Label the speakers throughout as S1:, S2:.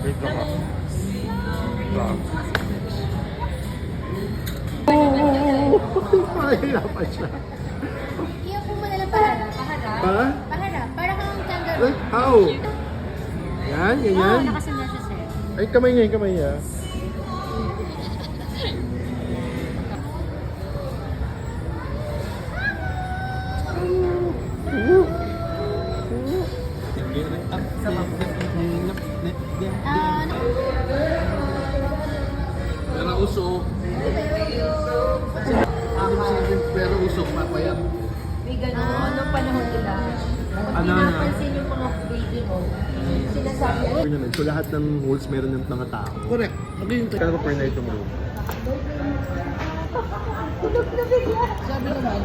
S1: Wait lang ah. Wait lang. Mahirapan siya.
S2: Iyan po mo na lang paharap.
S1: Para?
S2: Paharap. Para kang kangaroo.
S1: Eh, how? Yan,
S2: Oo,
S1: ganyan.
S2: nakasanda siya, sir.
S1: Ay, kamay niya, yung kamay niya.
S2: Ah,
S3: Pero usok. Pero usok, papayat.
S4: May gano'n, anong panahon nila? Pag pinapansin yung mga baby mo, sinasabi ko,
S1: naman. So lahat ng holes meron ng mga tao.
S3: Correct. Mag-iintay.
S1: Kaya ko per night yung room.
S4: tulog na bigla.
S3: Sabi naman,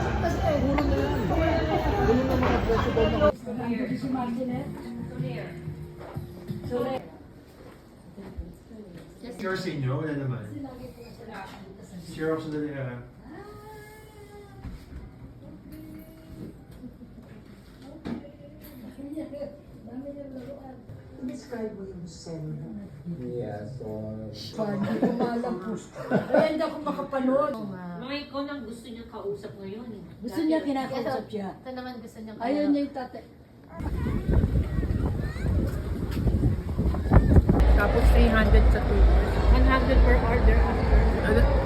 S3: puro na yan. Ganun ang mga president na
S4: Si Martinez?
S1: Your senior, wala naman. Share of sandali ah.
S4: Describe mo yung sen.
S3: Yeah, so...
S4: Hindi ko malam po. Kaya hindi ako makapanood.
S5: Mga ikaw nang gusto niyang kausap ngayon. Eh.
S4: Gusto niya kinakausap siya.
S2: ito naman gusto niyang
S4: Ayaw niya yung tatay.
S5: Tapos 300 sa 2 hours. 100 per order after.